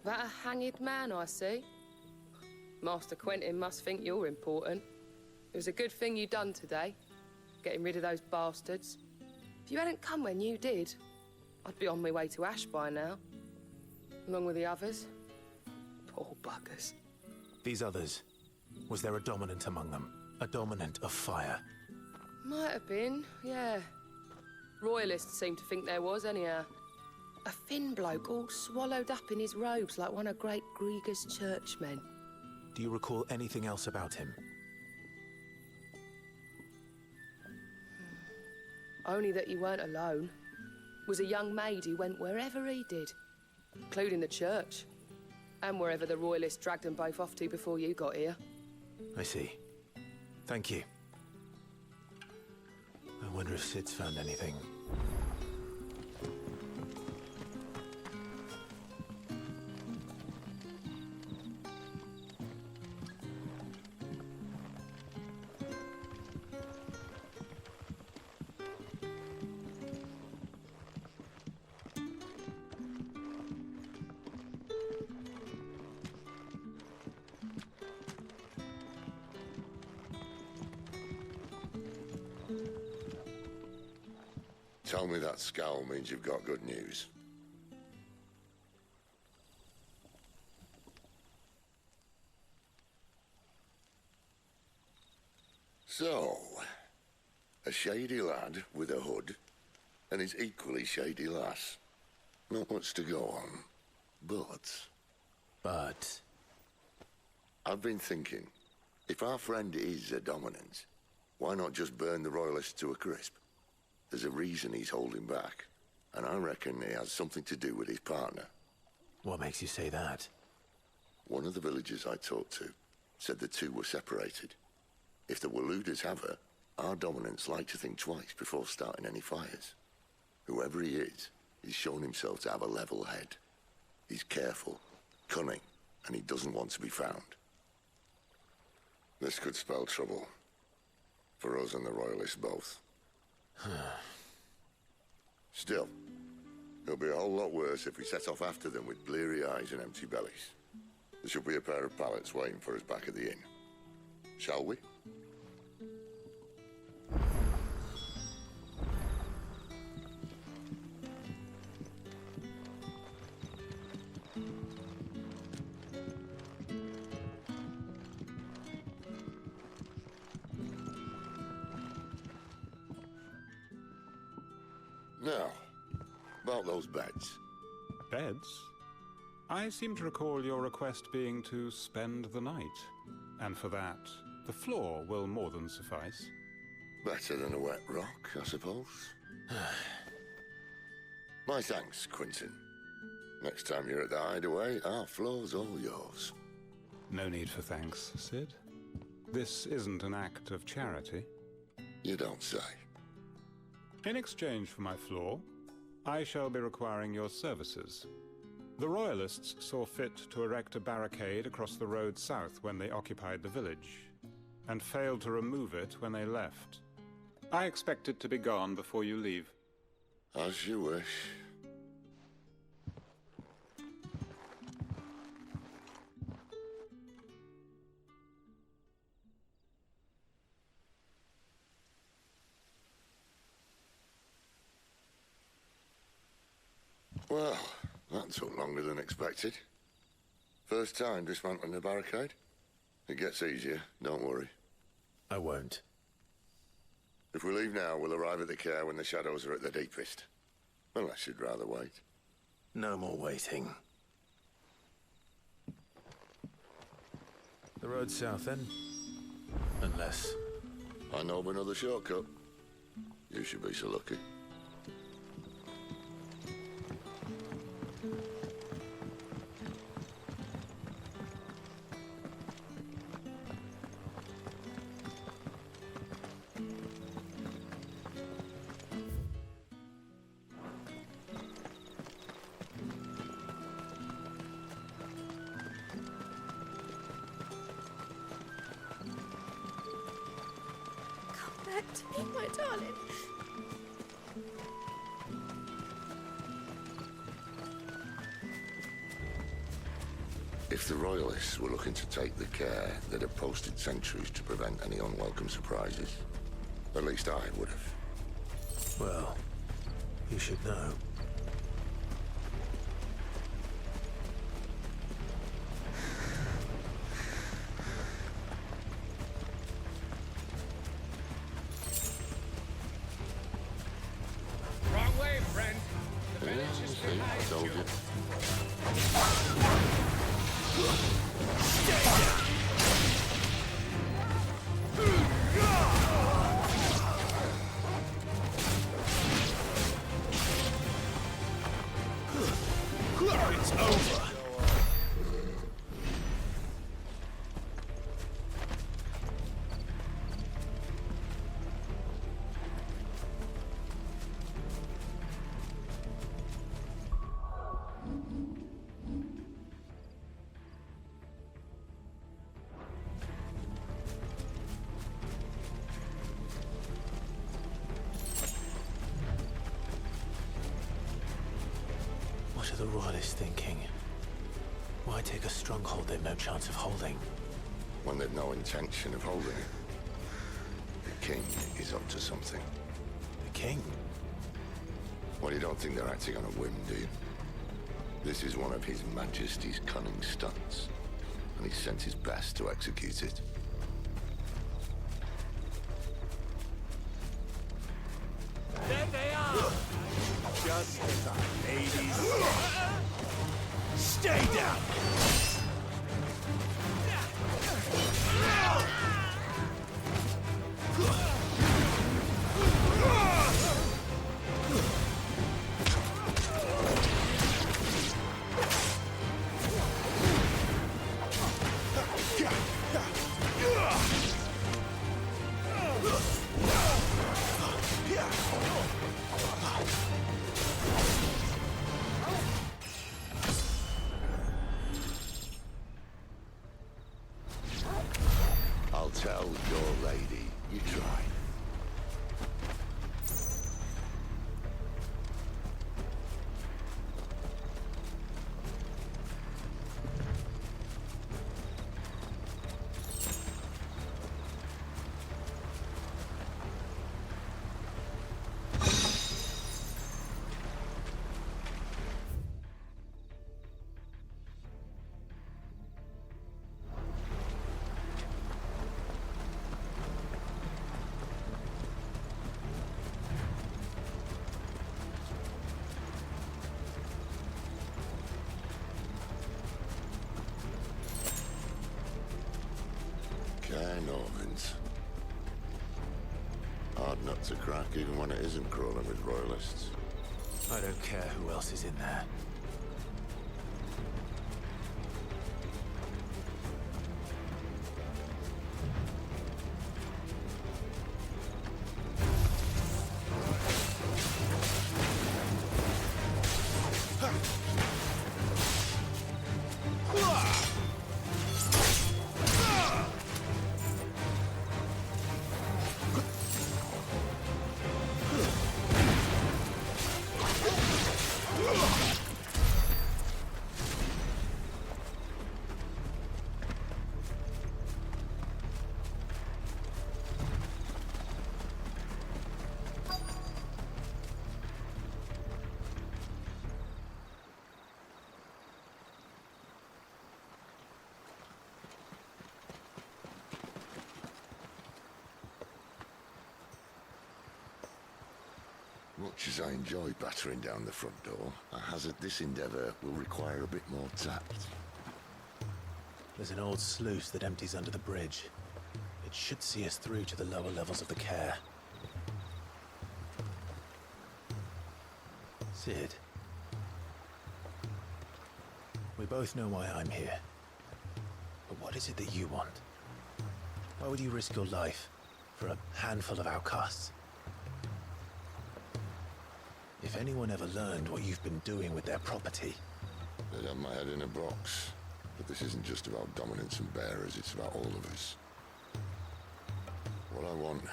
That a hanged man, I see. Master Quentin must think you're important. It was a good thing you done today, getting rid of those bastards. If you hadn't come when you did, I'd be on my way to Ash by now, along with the others. Poor buggers. These others, was there a dominant among them? A dominant of fire? Might have been, yeah. Royalists seem to think there was, anyhow. A thin bloke all swallowed up in his robes like one of Great Grieger's churchmen. Do you recall anything else about him? Only that he weren't alone. Was a young maid who went wherever he did, including the church, and wherever the Royalists dragged them both off to before you got here. I see. Thank you. I wonder if Sid's found anything. Tell me that scowl means you've got good news. So, a shady lad with a hood, and his equally shady lass. Not much to go on, but... I've been thinking, if our friend is a dominant, why not just burn the Royalists to a crisp? There's a reason he's holding back, and I reckon he has something to do with his partner. What makes you say that? One of the villagers I talked to said the two were separated. If the Waluders have her, our dominants like to think twice before starting any fires. Whoever he is, he's shown himself to have a level head. He's careful, cunning, and he doesn't want to be found. This could spell trouble. For us and the Royalists both. Still, it'll be a whole lot worse if we set off after them with bleary eyes and empty bellies. There should be a pair of pallets waiting for us back at the inn. Shall we? Now, about those beds. Beds? I seem to recall your request being to spend the night. And for that, the floor will more than suffice. Better than a wet rock, I suppose. My thanks, Quentin. Next time you're at the hideaway, our floor's all yours. No need for thanks, Sid. This isn't an act of charity. You don't say. In exchange for my floor, I shall be requiring your services. The Royalists saw fit to erect a barricade across the road south when they occupied the village, and failed to remove it when they left. I expect it to be gone before you leave. As you wish. Well, that took longer than expected. First time dismantling the barricade? It gets easier, don't worry. I won't. If we leave now, we'll arrive at the care when the shadows are at their deepest. Unless you'd rather wait. No more waiting. The road south, then? Unless... I know of another shortcut. You should be so lucky. Back to me, my darling. If the Royalists were looking to take the care, they'd have posted sentries to prevent any unwelcome surprises. At least I would have. Well, you should know. Wrong way, friend. The Yeah, village is see, I behind told you. you. It's over. What are the Royalists thinking? Why take a stronghold they've no chance of holding? When they've no intention of holding it. The king is up to something. The king? Well, you don't think they're acting on a whim, do you? This is one of His Majesty's cunning stunts, and he sent his best to execute it. There they are! Just as our ladies. Stay down! I'll tell your lady you tried. Normans. Hard nut to crack, even when it isn't crawling with Royalists. I don't care who else is in there. Much as I enjoy battering down the front door, I hazard this endeavour will require a bit more tact. There's an old sluice that empties under the bridge. It should see us through to the lower levels of the care. Sid. We both know why I'm here. But what is it that you want? Why would you risk your life for a handful of outcasts? If anyone ever learned what you've been doing with their property... They'd have my head in a box. But this isn't just about dominance and bearers, it's about all of us. What I want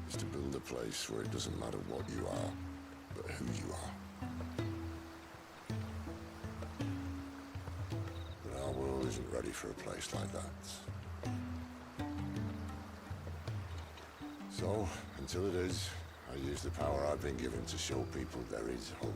is to build a place where it doesn't matter what you are, but who you are. But I'll for a place like that. So, until it is, I use the power I've been given to show people there is hope.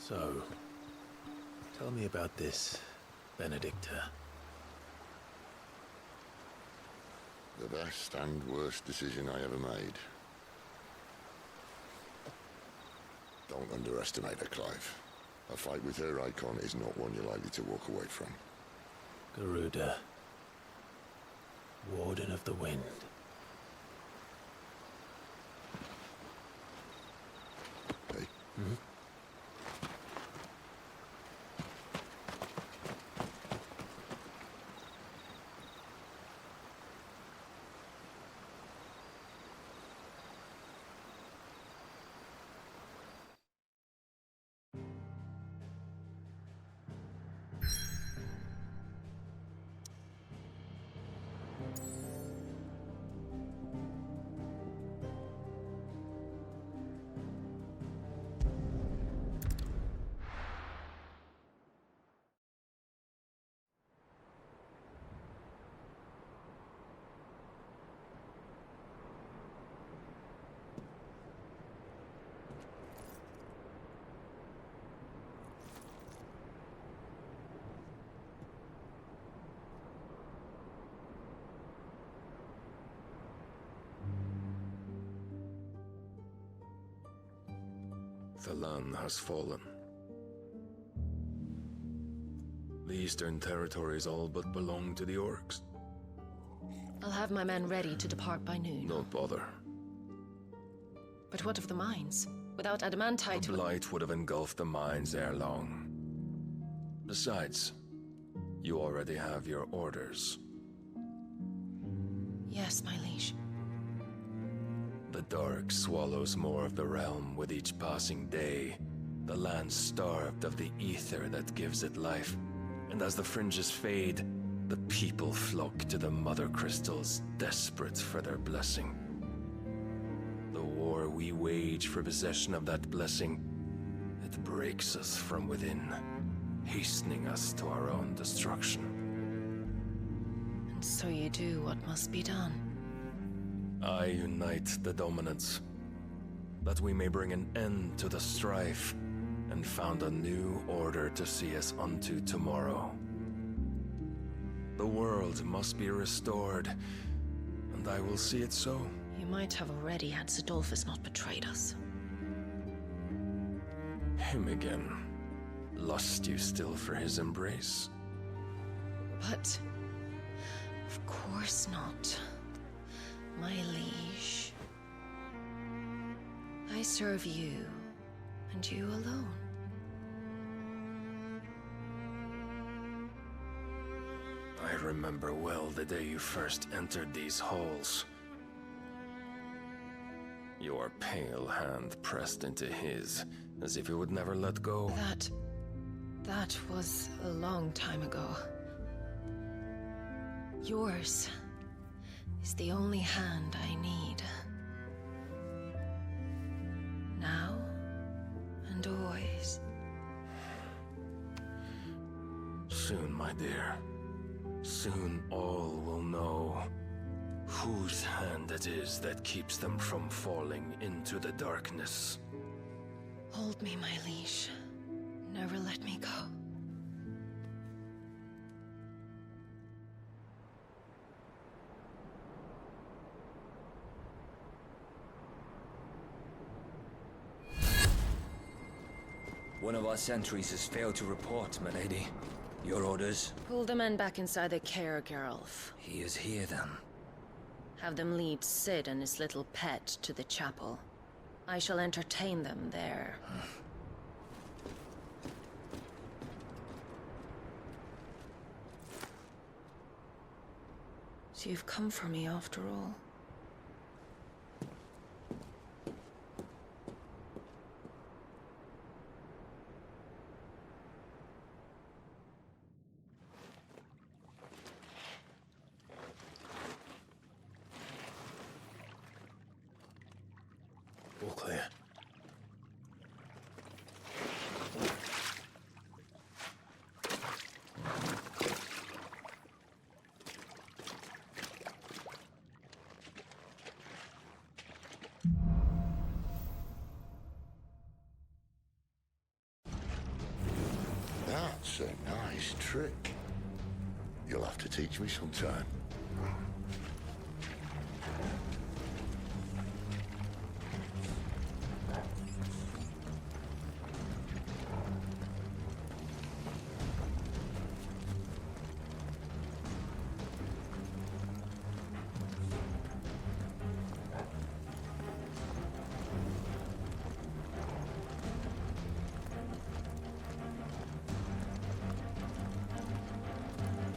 So, tell me about this, Benedicta. The best and worst decision I ever made. Don't underestimate her, Clive. A fight with her Eikon is not one you're likely to walk away from. Garuda, Warden of the Wind. Hey? The land has fallen. The eastern territories all but belong to the orcs. I'll have my men ready to depart by noon. Don't bother. But what of the mines? Without adamantite... The blight would have engulfed the mines ere long. Besides, you already have your orders. Yes, my liege. The dark swallows more of the realm with each passing day. The land starved of the ether that gives it life. And as the fringes fade, the people flock to the mother crystals, desperate for their blessing. The war we wage for possession of that blessing, it breaks us from within, hastening us to our own destruction. And so you do what must be done. I unite the dominants, that we may bring an end to the strife, and found a new order to see us unto tomorrow. The world must be restored, and I will see it so. You might have already had Zidolphus not betrayed us. Him again. Lust you still for his embrace? But... of course not. My liege. I serve you, and you alone. I remember well the day you first entered these halls. Your pale hand pressed into his, as if you would never let go. That was a long time ago. Yours is the only hand I need. Now and always. Soon, my dear. Soon all will know whose hand it is that keeps them from falling into the darkness. Hold me, my liege. Never let me go. One of our sentries has failed to report, milady. Your orders? Pull the men back inside their care, Geralf. He is here, then. Have them lead Sid and his little pet to the chapel. I shall entertain them there. So you've come for me after all. All clear. That's a nice trick. You'll have to teach me sometime.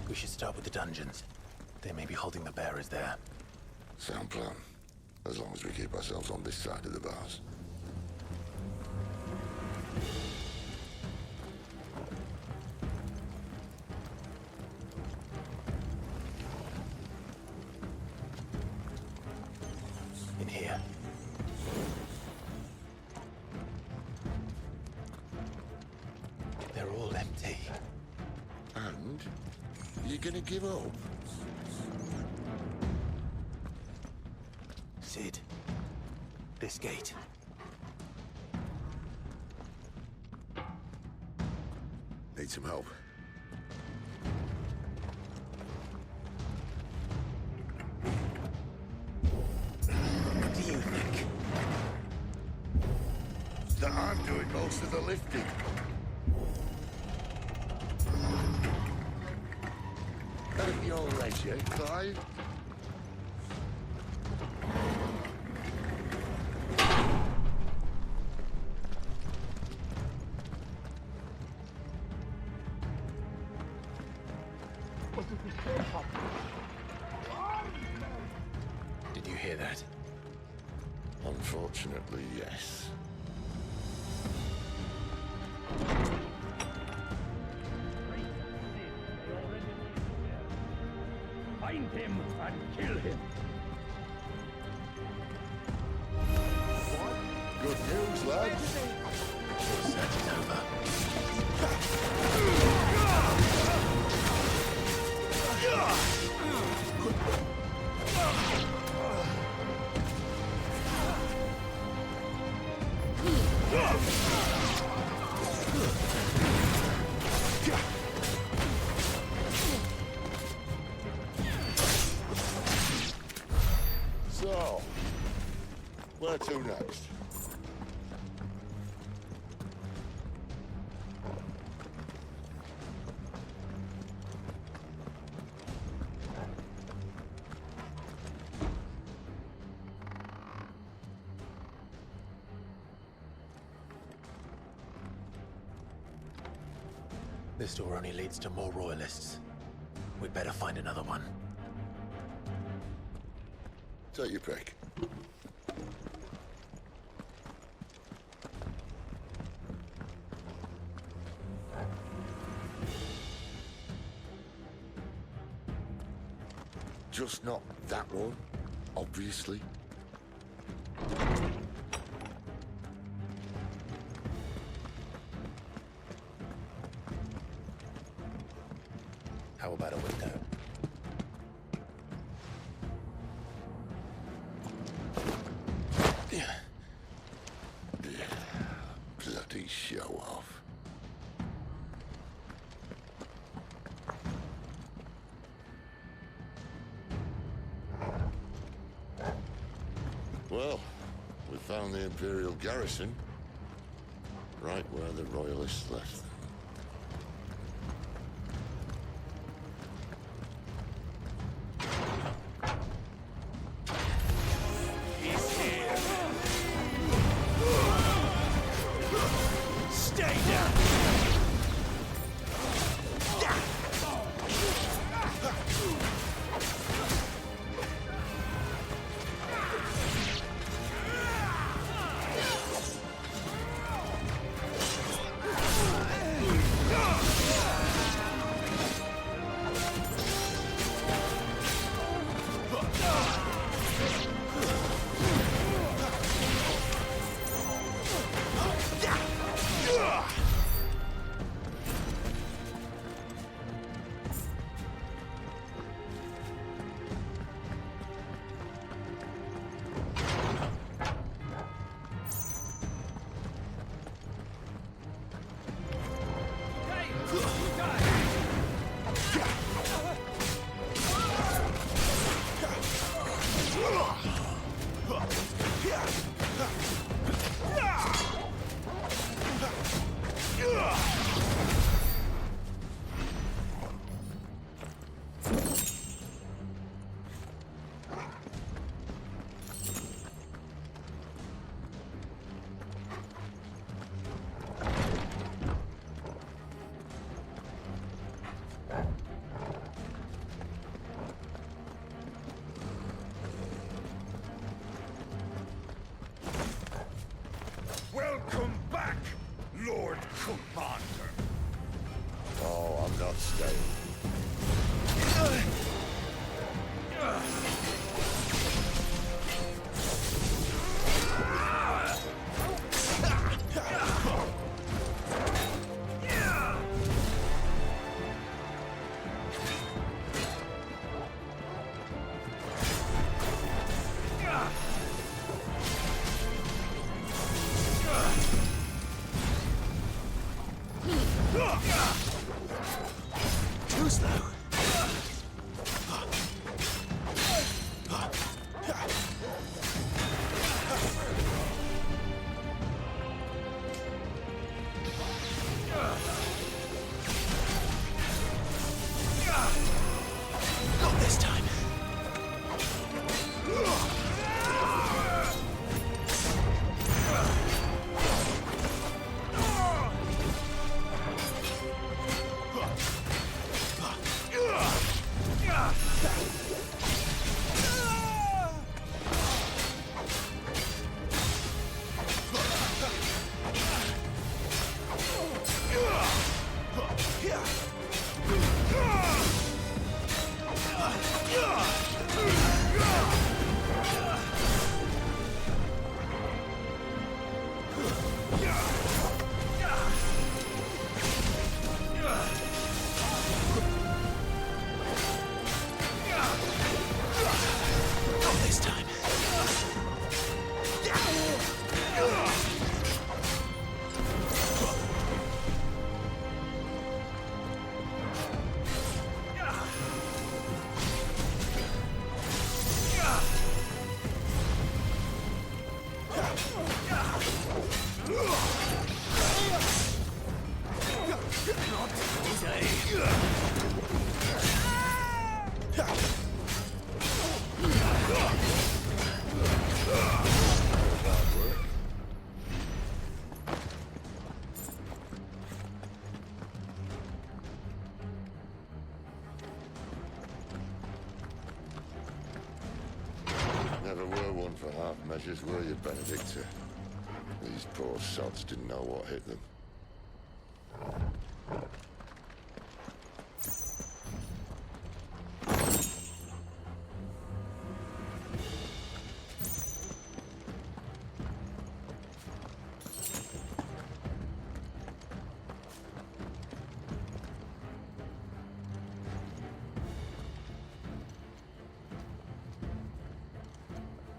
We should start with the dungeons. They may be holding the bearers there. Sound plan. As long as we keep ourselves on this side of the bars. In here. They're all empty. And you're gonna give up? Sid. This gate. Need some help? What do you think? That I'm doing most of the lifting. At your leisure, Clive. Did you hear that? Unfortunately, yes. Find him and kill him. Good news, lads. Search is over. So, where to next? This door only leads to more royalists. We'd better find another one. Take your pick. Just not that one, obviously. How about a window? Bloody show off. Well, we found the Imperial garrison, right where the Royalists left them. Welcome back, Lord Commander. Oh, I'm not staying. Too slow. Not this time. Not this time. Never were one for half measures, were you, Benedictor? These poor sods didn't know what hit them.